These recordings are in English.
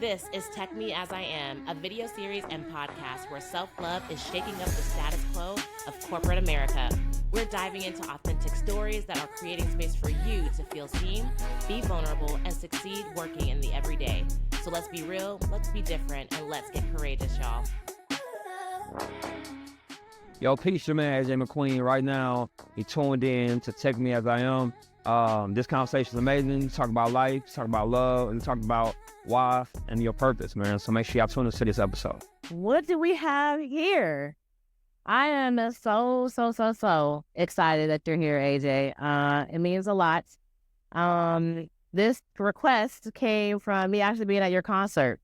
This is Tech Me As I Am, a video series and podcast where self-love is shaking up the status quo of corporate America. We're diving into authentic stories that are creating space for you to feel seen, be vulnerable, and succeed working in the everyday. So let's be real, let's be different, and let's get courageous, y'all. Yo, peace, your man, AJ McQueen. Right now, you tuned in to Tech Me As I Am. This conversation is amazing. Talk about life, talk about love, and talk about why and your purpose, man. So make sure y'all tune into this episode. What do we have here? I am so excited that you're here, AJ. It means a lot. This request came from me actually being at your concert.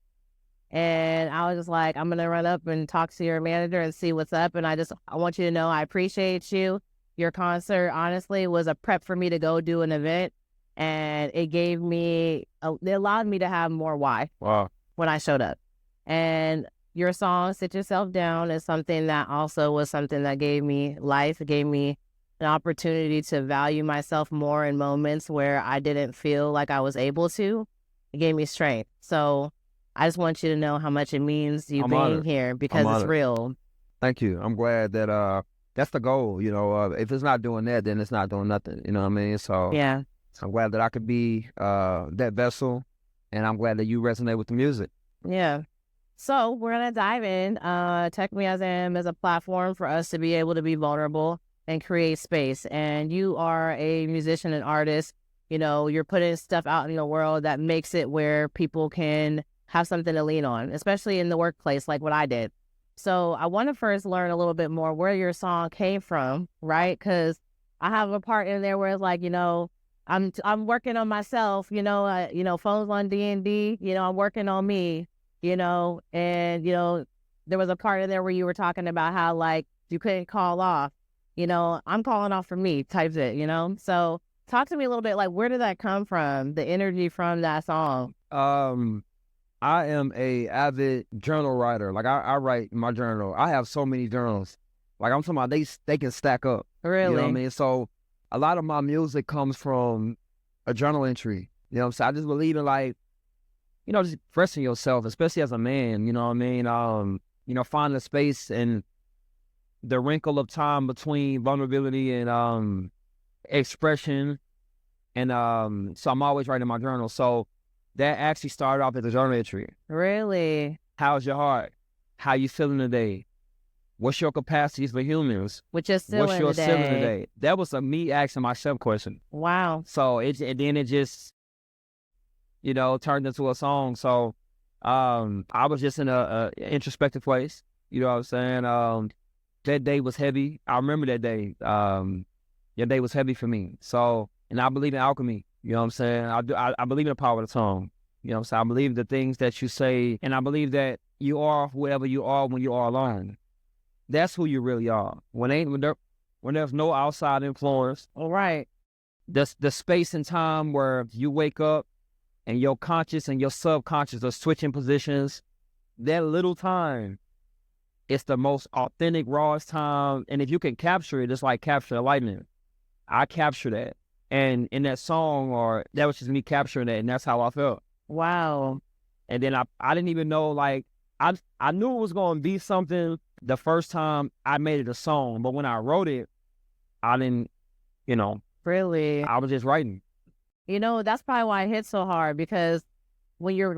And I was just like, I'm going to run up and talk to your manager and see what's up. And I want you to know I appreciate you. Your concert, honestly, was a prep for me to go do an event. And it allowed me to have more why when I showed up. And your song, Sit Yourself Down, is something that also was something that gave me life. It gave me an opportunity to value myself more in moments where I didn't feel like I was able to. It gave me strength. So I just want you to know how much it means you being honored. Here because it's real. Thank you. I'm glad that that's the goal. You know, if it's not doing that, then it's not doing nothing. You know what I mean? So yeah, I'm glad that I could be that vessel, and I'm glad that you resonate with the music. Yeah. So we're gonna dive in. Tech Me As I Am is a platform for us to be able to be vulnerable and create space. And you are a musician and artist. You know, you're putting stuff out in the world that makes it where people can have something to lean on, especially in the workplace, like what I did. So I want to first learn a little bit more where your song came from, right? Because I have a part in there where it's like, you know, I'm working on myself, phones on D&D, I'm working on me, and, there was a part in there where you were talking about how, like, you couldn't call off, I'm calling off for me type it, So talk to me a little bit, like, where did that come from, the energy from that song? I am a avid journal writer. Like I write my journal. I have so many journals. Like I'm talking about they can stack up. Really? You know what I mean? So a lot of my music comes from a journal entry. You know what I'm saying? I just believe in like, just expressing yourself, especially as a man, you know what I mean? Finding a space and the wrinkle of time between vulnerability and expression. And so I'm always writing my journal. So that actually started off as a journal entry. Really? How's your heart? How you feeling today? What's your capacities for humans? What's your ceiling today? That was me asking myself question. Wow. So then it just, turned into a song. So I was just in a introspective place. You know what I'm saying? That day was heavy. I remember that day. That day was heavy for me. So, and I believe in alchemy. You know what I'm saying? I believe in the power of the tongue. You know what I'm saying? I believe the things that you say, and I believe that you are whoever you are when you are alone. That's who you really are. When there's no outside influence. All right. The space and time where you wake up and your conscious and your subconscious are switching positions, that little time, it's the most authentic, rawest time. And if you can capture it, it's like capture lightning. I capture that. And in that song, that was just me capturing that, and that's how I felt. Wow. And then I didn't even know, like, I knew it was going to be something the first time I made it a song, but when I wrote it, I didn't, Really? I was just writing. That's probably why it hits so hard, because when you're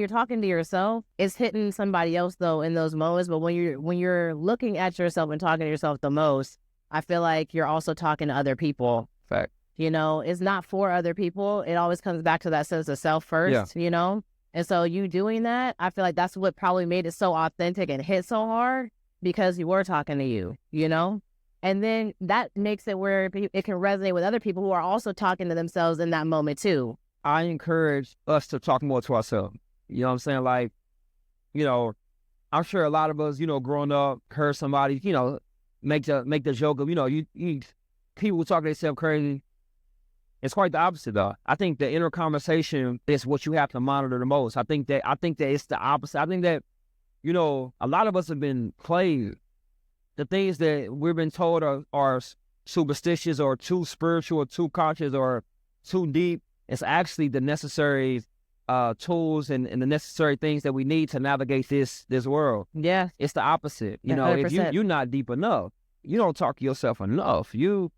talking to yourself, it's hitting somebody else, though, in those moments. But when you're looking at yourself and talking to yourself the most, I feel like you're also talking to other people. Fact. It's not for other people. It always comes back to that sense of self first, And so you doing that, I feel like that's what probably made it so authentic and hit so hard, because you were talking to you, And then that makes it where it can resonate with other people who are also talking to themselves in that moment too. I encourage us to talk more to ourselves. You know what I'm saying? Like, I'm sure a lot of us, growing up, heard somebody, make the joke of, you people who talk to themselves crazy. It's quite the opposite, though. I think the inner conversation is what you have to monitor the most. I think that it's the opposite. I think that, a lot of us have been played. The things that we've been told are superstitious or too spiritual or too conscious or too deep. It's actually the necessary tools and the necessary things that we need to navigate this world. Yeah. It's the opposite. You know, if 100%. you're not deep enough, you don't talk to yourself enough. You're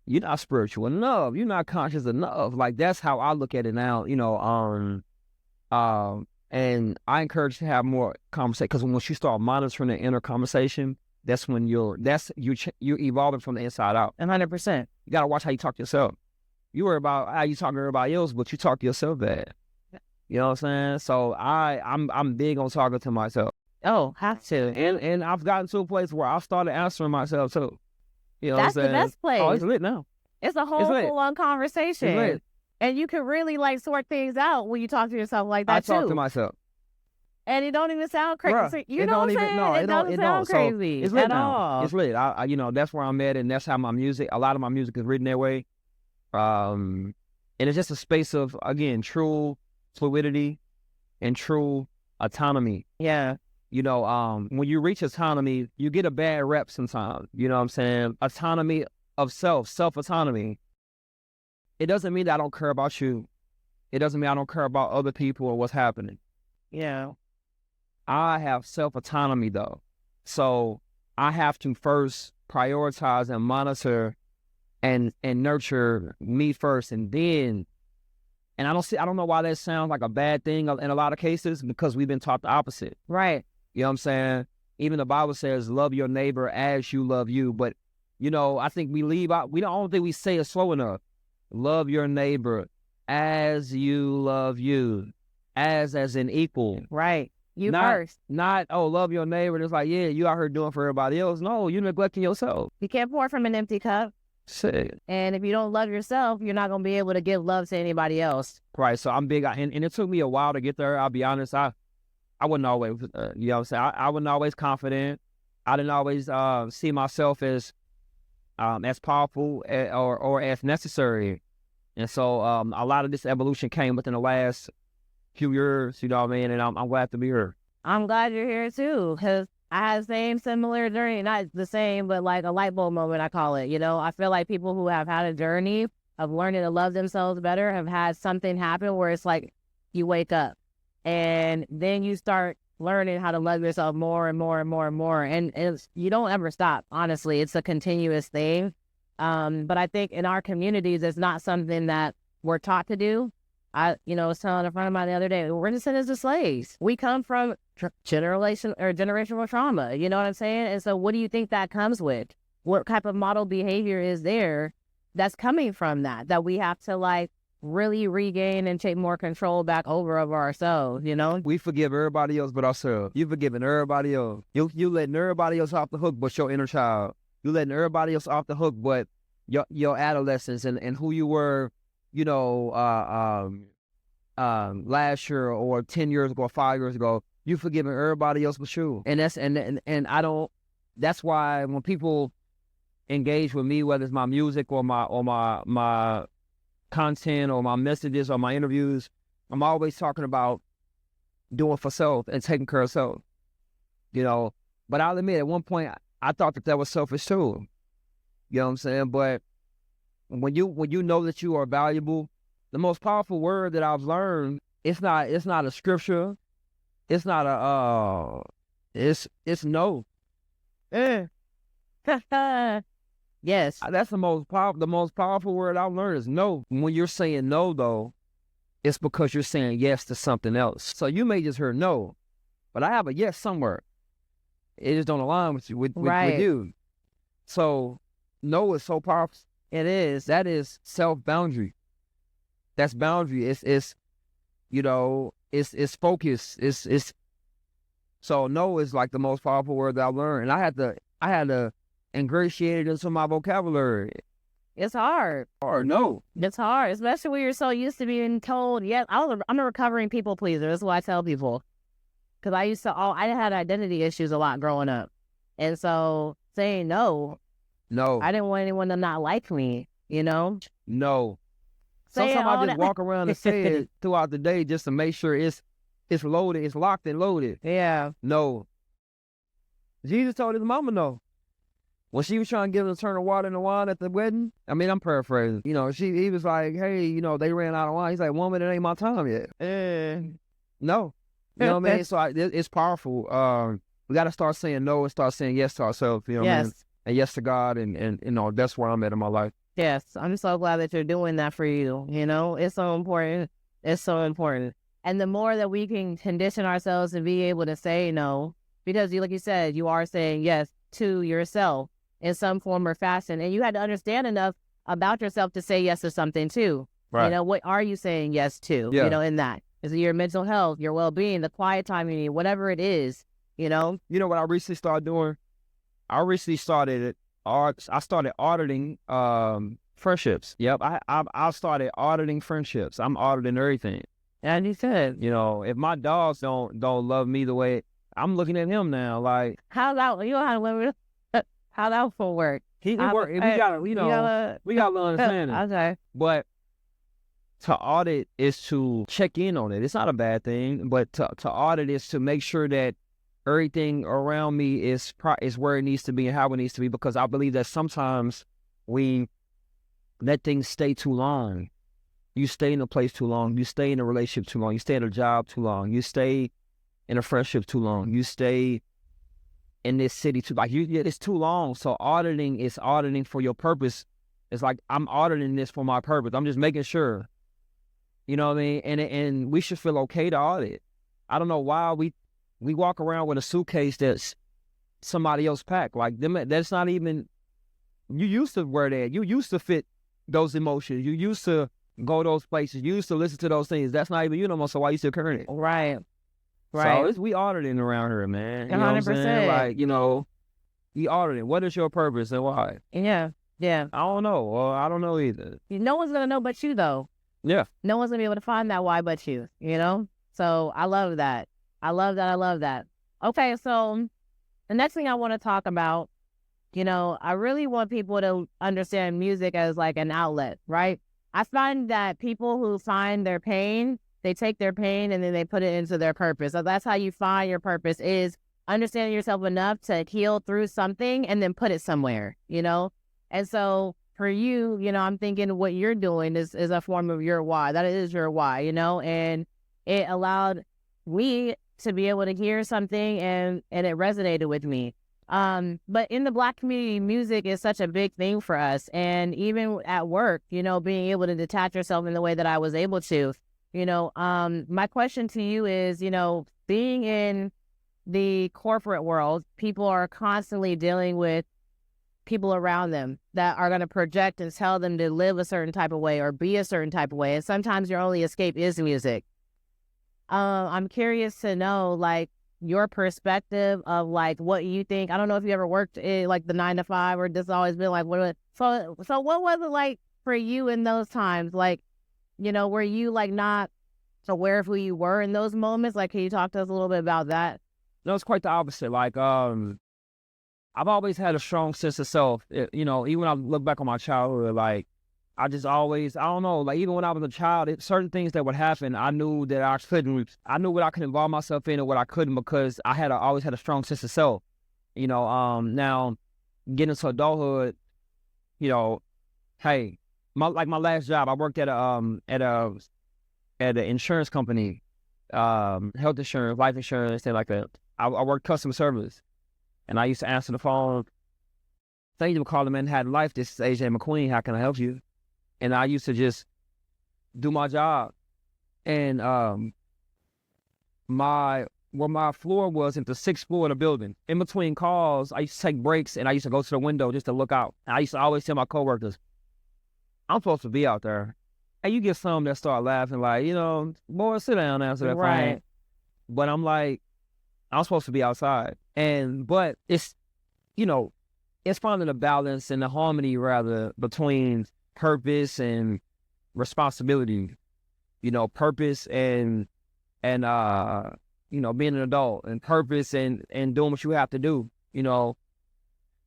not spiritual enough. You're not conscious enough. Like, that's how I look at it now. You know, and I encourage you to have more conversation, because once you start monitoring the inner conversation, that's when you're evolving from the inside out. 100%. You gotta watch how you talk to yourself. You worry about how you talk to everybody else, but you talk to yourself bad. You know what I'm saying? So I'm big on talking to myself. Oh, have to. And I've gotten to a place where I've started answering myself too. You know That's what I'm the saying? best place. Oh, it's lit now. It's a whole lit. full-on conversation. It's lit. And you can really like sort things out when you talk to yourself like that I too. talk to myself. And it don't even sound crazy. Bruh, You it know don't what I'm even saying? no, it doesn't sound So crazy it's lit at now. all. It's lit. I you know, that's where I'm at, and that's how my music. A lot of my music is written that way. And it's just a space of, again, true fluidity and true autonomy. Yeah. You know, when you reach autonomy, you get a bad rep sometimes. You know what I'm saying? Autonomy of self-autonomy. It doesn't mean that I don't care about you. It doesn't mean I don't care about other people or what's happening. Yeah. I have self-autonomy, though. So I have to first prioritize and monitor and nurture me first, and then, and I don't know why that sounds like a bad thing in a lot of cases, because we've been taught the opposite. Right. You know what I'm saying? Even the Bible says, love your neighbor as you love you. But, you know, I think we leave out, I don't think we say it slow enough. Love your neighbor as you love you. As in equal. Right. You not, first. Not, oh, love your neighbor. It's like, yeah, you out here doing for everybody else. No, you're neglecting yourself. You can't pour from an empty cup. Shit. And if you don't love yourself, you're not going to be able to give love to anybody else. Right. So I'm big, and it took me a while to get there. I'll be honest. I wasn't always, you know what I'm saying? I wasn't always confident. I didn't always see myself as powerful or as necessary. And so a lot of this evolution came within the last few years, you know what I mean? And I'm glad to be here. I'm glad you're here too, because I had the similar journey, not the same, but like a light bulb moment, I call it. You know, I feel like people who have had a journey of learning to love themselves better have had something happen where it's like you wake up and then you start learning how to love yourself more and more and more and more. And you don't ever stop. Honestly, it's a continuous thing. But I think in our communities, it's not something that we're taught to do. I was telling a friend of mine the other day, we're descendants of slaves. We come from generational trauma. You know what I'm saying? And so what do you think that comes with? What type of model behavior is there that's coming from that we have to like really regain and take more control back over of ourselves, you know? We forgive everybody else but ourselves. You forgiving everybody else. You letting everybody else off the hook but your inner child. You letting everybody else off the hook but your adolescence and who you were, you know, last year or 10 years ago or 5 years ago. You forgiving everybody else but you. And that's why when people engage with me, whether it's my music or my content or my messages or my interviews, I'm always talking about doing for self and taking care of self. You know, but I'll admit at one point I thought that was selfish too. You know what I'm saying? But when you know that you are valuable, the most powerful word that I've learned, it's not a scripture. It's not it's no. Yes. That's the most powerful word I've learned is no. When you're saying no, though, it's because you're saying yes to something else. So you may just hear no, but I have a yes somewhere. It just don't align with you, with you. So no is so powerful. It is. That is self-boundary. That's boundary. It's you know, it's focus. It's so no is like the most powerful word that I learned. And I had to ingratiate it into my vocabulary. It's hard. No. It's hard, especially when you're so used to being told, yes, I'm a recovering people pleaser. That's what I tell people. Because I had identity issues a lot growing up. And so saying no, I didn't want anyone to not like me, you know? No. Sometimes I just walk around and say it throughout the day just to make sure it's loaded, it's locked and loaded. Yeah. No. Jesus told his mama no. when she was trying to get him to turn the water into wine at the wedding, I mean, I'm paraphrasing. You know, he was like, hey, you know, they ran out of wine. He's like, woman, it ain't my time yet. No. You know what I mean? So it's powerful. We got to start saying no and start saying yes to ourselves. You know what I mean? And yes to God. And you know, that's where I'm at in my life. Yes. I'm so glad that you're doing that for you. You know, it's so important. It's so important. And the more that we can condition ourselves to be able to say no, because like you said, you are saying yes to yourself in some form or fashion. And you had to understand enough about yourself to say yes to something too. Right. You know, what are you saying yes to, you know, in that? Is it your mental health, your well-being, the quiet time you need, whatever it is, you know? You know what I recently started doing? I started auditing friendships. Yep, I started auditing friendships. I'm auditing everything. And you said, you know, if my dogs don't love me the way I'm looking at him now, like how that will work? He work. We gotta, you know, we gotta understand it. Okay, but to audit is to check in on it. It's not a bad thing, but to audit is to make sure that everything around me is where it needs to be and how it needs to be, because I believe that sometimes we let things stay too long. You stay in a place too long. You stay in a relationship too long. You stay in a job too long. You stay in a friendship too long. You stay in this city too long. It's too long. So auditing is auditing for your purpose. It's like, I'm auditing this for my purpose. I'm just making sure. You know what I mean? And we should feel okay to audit. I don't know why we walk around with a suitcase that's somebody else packed. Like them, that's not even. You used to wear that. You used to fit those emotions. You used to go those places. You used to listen to those things. That's not even you no more. So why you still carrying it? Right. So we auditing around here, man. You 100%. Know what I'm saying? Like, you know, we auditing. What is your purpose and why? Yeah. I don't know. Well, I don't know either. No one's gonna know but you, though. Yeah. No one's gonna be able to find that why but you. You know. So I love that. I love that. Okay, so the next thing I want to talk about, you know, I really want people to understand music as like an outlet, right? I find that people who find their pain, they take their pain and then they put it into their purpose. So that's how you find your purpose, is understanding yourself enough to heal through something and then put it somewhere, you know? And so for you, you know, I'm thinking what you're doing is a form of your why. That is your why, you know? And it allowed me to be able to hear something and it resonated with me. But in the Black community, music is such a big thing for us. And even at work, you know, being able to detach yourself in the way that I was able to, you know, my question to you is, you know, being in the corporate world, people are constantly dealing with people around them that are going to project and tell them to live a certain type of way or be a certain type of way. And sometimes your only escape is music. I'm curious to know, like, your perspective of like what you think. I don't know if you ever worked in like the 9 to 5 or just always been like, so what was it like for you in those times? Like, you know, were you like not aware of who you were in those moments? Like, can you talk to us a little bit about that? No, it's quite the opposite. Like, I've always had a strong sense of self. You know, even when I look back on my childhood, like, I just always, I don't know, like even when I was a child, certain things that would happen, I knew that I knew what I could involve myself in and what I couldn't, because I always had a strong sense of self. You know, now getting into adulthood, you know, hey, my last job, I worked at an insurance company, health insurance, life insurance, things like that. I worked customer service, and I used to answer the phone. Thank you for calling Manhattan Life. This is AJ McQueen. How can I help you? And I used to just do my job. And where my floor was at the 6th floor of the building. In between calls, I used to take breaks and I used to go to the window just to look out. And I used to always tell my coworkers, I'm supposed to be out there. And you get some that start laughing like, you know, boy, sit down, answer that phone. But I'm like, I'm supposed to be outside. But it's, you know, it's finding the balance and the harmony rather between purpose and responsibility, you know, purpose and you know, being an adult, and purpose and doing what you have to do, you know.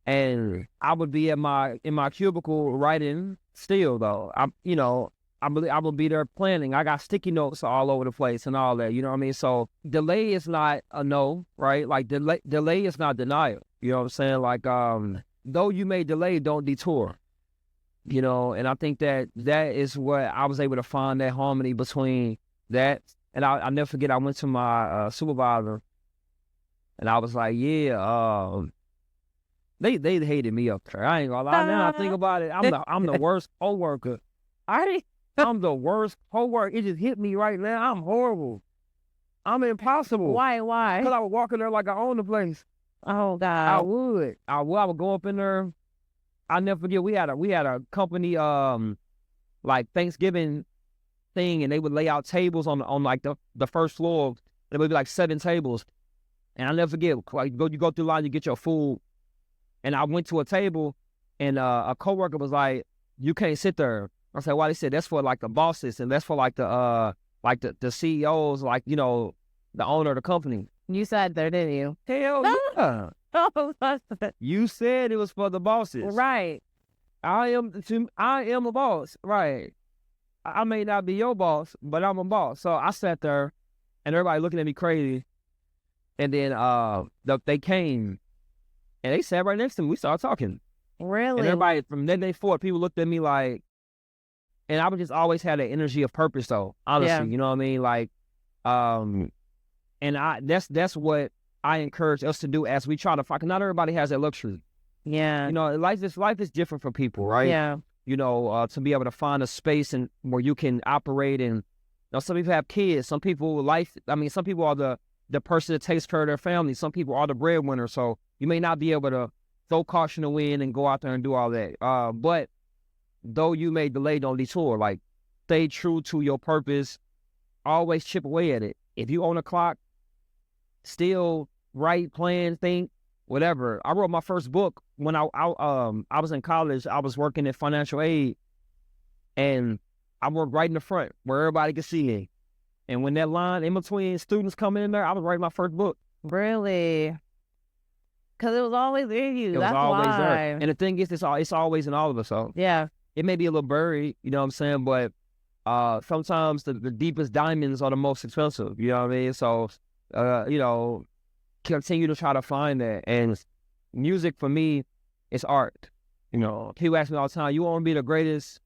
And I would be in my cubicle writing still though. I would be there planning. I got sticky notes all over the place and all that, you know what I mean? So delay is not a no, right? Like delay is not denial. You know what I'm saying? Like though you may delay, don't detour. And I think that is what I was able to find, that harmony between that. And I never forget, I went to my supervisor, and I was like, yeah, they hated me up there. I ain't gonna lie. Now I think about it, I'm the worst coworker. I'm the worst coworker. It just hit me right now. I'm horrible. I'm impossible. Why? Because I would walk in there like I own the place. Oh God. I would go up in there. I never forget, we had a company like Thanksgiving thing, and they would lay out tables on like the first floor. There would be like 7 tables, and I never forget, like you go through line, you get your food, and I went to a table, and a coworker was like, "You can't sit there." I said, "Why?" They said, "That's for like the bosses, and that's for like the CEOs, like the owner of the company." You said there, didn't you? Hell yeah. You said it was for the bosses. Right. I am a boss. Right. I may not be your boss, but I'm a boss. So I sat there, and everybody looking at me crazy. And then they came, and they sat right next to me. We started talking. Really? And everybody from that day forward, people looked at me like, and I would just always had that energy of purpose, though. Honestly, you know what I mean? Like, and that's what I encourage us to do as we try to find. Not everybody has that luxury. Yeah. Life is different for people, right? Yeah. To be able to find a space and where you can operate, and some people have kids. Some people some people are the person that takes care of their family. Some people are the breadwinner. So you may not be able to throw caution to the wind and go out there and do all that. But though you may delay, don't detour. Like, stay true to your purpose. Always chip away at it. If you own a clock, still write, plan, think, whatever. I wrote my first book when I was in college. I was working in financial aid, and I worked right in the front where everybody could see me. And when that line in between students coming in there, I was writing my first book. Really? Because it was always in you. It was always there. And the thing is, it's always in all of us. So yeah, it may be a little buried, you know what I'm saying? But sometimes the deepest diamonds are the most expensive, you know what I mean? So, continue to try to find that. And music for me is art. People ask me all the time, "You want to be the greatest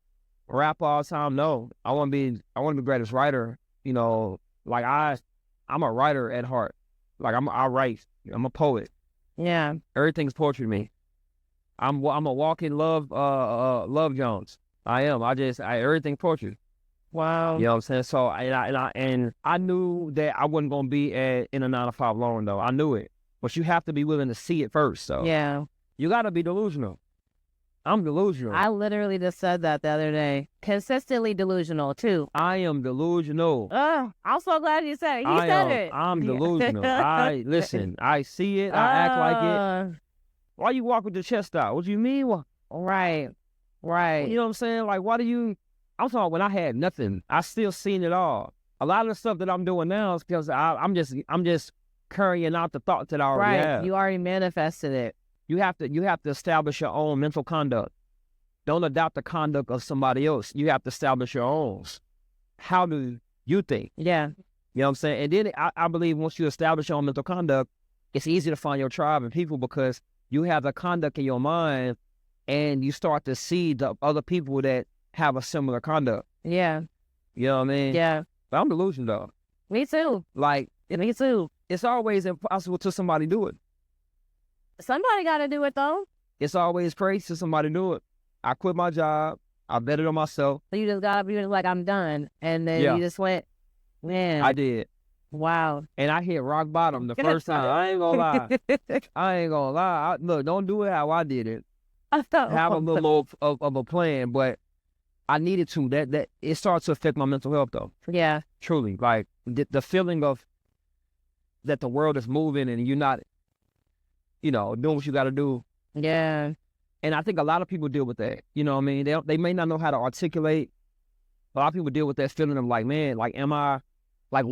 rapper all the time?" No, I want to be the greatest writer. Like I'm a writer at heart. Like I write. I'm a poet. Yeah. Everything's poetry to me. I'm a walking love Jones. I am. Everything poetry. Wow. You know what I'm saying? So I knew that I wasn't gonna be in a 9-to-5 long, though. I knew it. But you have to be willing to see it first. So yeah. You gotta be delusional. I'm delusional. I literally just said that the other day. Consistently delusional too. I am delusional. I'm so glad you said it. He said it. I'm delusional. Listen, I see it, I act like it. Why you walk with your chest out? What do you mean? Right. You know what I'm saying? Like, why do you... I'm talking when I had nothing. I still seen it all. A lot of the stuff that I'm doing now is because I'm just carrying out the thoughts that I already have. You already manifested it. You have to establish your own mental conduct. Don't adopt the conduct of somebody else. You have to establish your own. How do you think? Yeah. You know what I'm saying? And then I believe once you establish your own mental conduct, it's easy to find your tribe and people because you have the conduct in your mind and you start to see the other people that have a similar conduct. Yeah. You know what I mean? Yeah. But I'm delusional, though. Me too. Me too. It's always impossible to somebody do it. Somebody got to do it, though. It's always crazy to somebody do it. I quit my job. I betted on myself. So you just got up, you was like, I'm done. And then you just went, man. I did. Wow. And I hit rock bottom the first time. I ain't gonna lie. Look, don't do it how I did it. Have a little of a plan, but I needed to. That it started to affect my mental health, though. Yeah. Truly. Like, the feeling of that the world is moving and you're not, doing what you got to do. Yeah. And I think a lot of people deal with that. You know what I mean? They may not know how to articulate. A lot of people deal with that feeling of like, man, like, am I, like,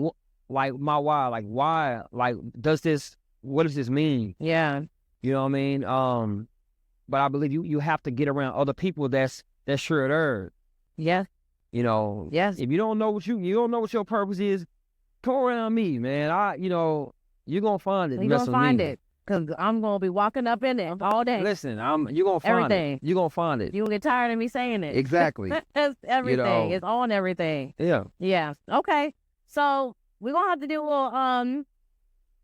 like my why? Like, why? Like, what does this mean? Yeah. You know what I mean? But I believe you have to get around other people that's sure there. Yeah. Yes. If you don't know what your purpose is, come around me, man. You're gonna find it. You're gonna find it. Because I'm going to be walking up in it all day. Listen, you're going to find Everything. it. You're going to find it. You will get tired of me saying it. Exactly. It's everything. know. It's on everything. Yeah. Yeah. Okay. So we're going to have to do a little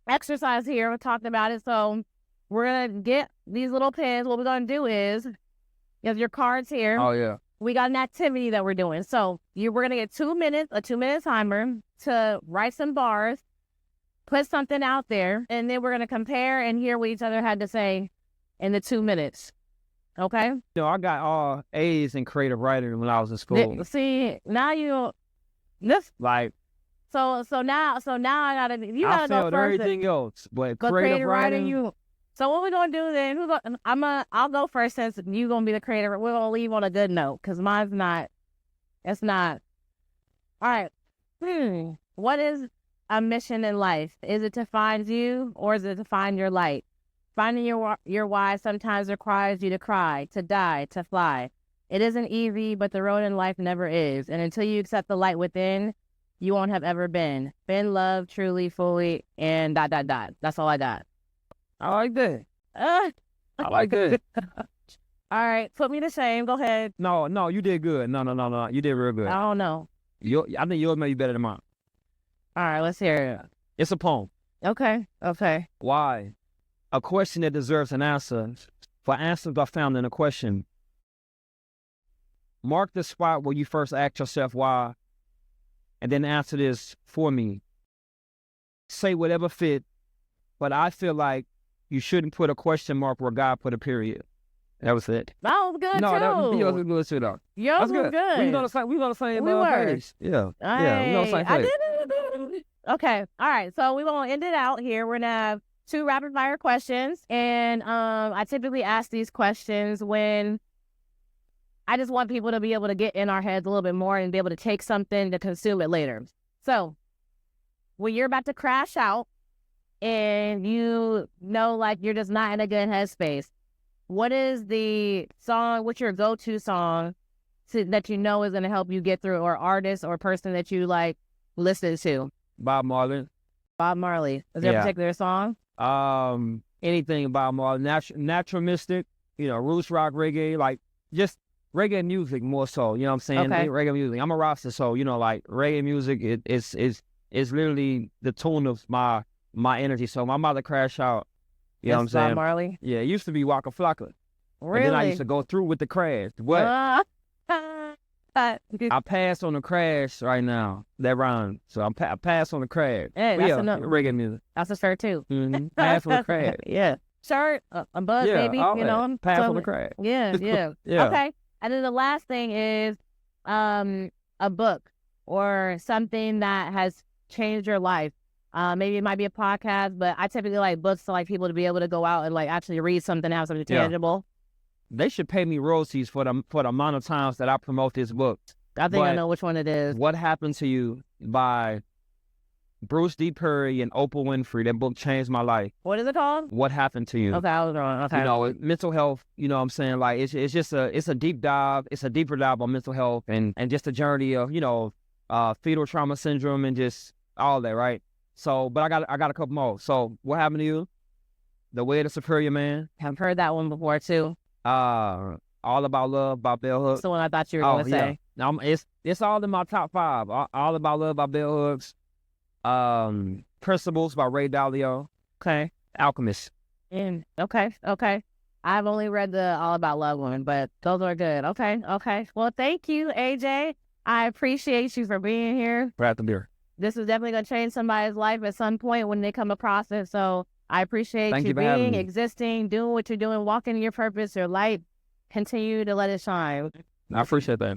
exercise here. We're talking about it. So we're going to get these little pens. What we're going to do is, you have your cards here. Oh, yeah. We got an activity that we're doing. So we're going to get 2 minutes, a 2-minute timer to write some bars, put something out there, and then we're going to compare and hear what each other had to say in the 2 minutes. Okay? You know, I got all A's in creative writing when I was in school. See, now you, this, Like, so now I gotta, you I gotta go failed first. everything else, but But creative writing, so what we're gonna do then? I'll go first since you gonna be the creator. We're gonna leave on a good note because mine's not. It's not. All right. What is a mission in life? Is it to find you, or is it to find your light? Finding your why sometimes requires you to cry, to die, to fly. It isn't easy, but the road in life never is. And until you accept the light within, you won't have ever been. Been loved truly, fully, and ... That's all I got. I like that. I like that. All right, put me to shame. Go ahead. No, you did good. No. You did real good. I don't know. I think yours may be better than mine. All right, let's hear it. It's a poem. Okay. Why? A question that deserves an answer. For answers are found in a question. Mark the spot where you first ask yourself why, and then answer this for me. Say whatever fit, but I feel like you shouldn't put a question mark where God put a period. That was it. That was good No, too. yours was good too, though. Yours was good. We on the same We were. page. Yeah. Yeah, we on the same I page. did. Okay. All right. So we're gonna end it out here. We're gonna have 2 rapid fire questions, and I typically ask these questions when I just want people to be able to get in our heads a little bit more and be able to take something to consume it later. So when you're about to crash out and you know, like, you're just not in a good headspace, what is the song, what's your go-to song that you know is going to help you get through, or artist or person that you like listen to? Bob Marley. Bob Marley. Is there a particular song? Anything Bob Marley. Natural Mystic, roots rock, reggae, like just reggae music more so, you know what I'm saying? Okay. Reggae music. I'm a roster, so, like reggae music is literally the tune of my energy. So my mother crash out. You know what I'm saying? Bob Marley? Yeah, it used to be Waka Flocka. Really? And then I used to go through with the crash. What? I pass on the crash right now. That rhyme. So I pass on the crash. Hey, that's enough. Reggae music. That's a shirt too. Mm-hmm. Pass on the crash. Yeah. Shirt, a bud, baby. Pass on the crash. Yeah. Yeah. Okay. And then the last thing is a book or something that has changed your life. Maybe it might be a podcast, but I typically like books to like people to be able to go out and like actually read something, have something tangible. They should pay me royalties for the amount of times that I promote this book. I think I know which one it is. What Happened to You by Bruce D. Perry and Oprah Winfrey. That book changed my life. What is it called? What Happened to You? Okay, I was wrong. Okay. Mental health, you know what I'm saying? Like it's just a deep dive. It's a deeper dive on mental health and just a journey of, fetal trauma syndrome and just all that, right? So, but I got a couple more. So, What Happened to You? The Way of the Superior Man. I've heard that one before too. All About Love by Bell Hooks. That's the one I thought you were going to say. Now, it's all in my top 5. All About Love by Bell Hooks. Principles by Ray Dalio. Okay. Alchemist. Okay. I've only read the All About Love one, but those are good. Okay. Well, thank you, AJ. I appreciate you for being here. Brad the Beer. This is definitely going to change somebody's life at some point when they come across it. So I appreciate you being, existing, doing what you're doing, walking in your purpose, your light. Continue to let it shine. I appreciate that.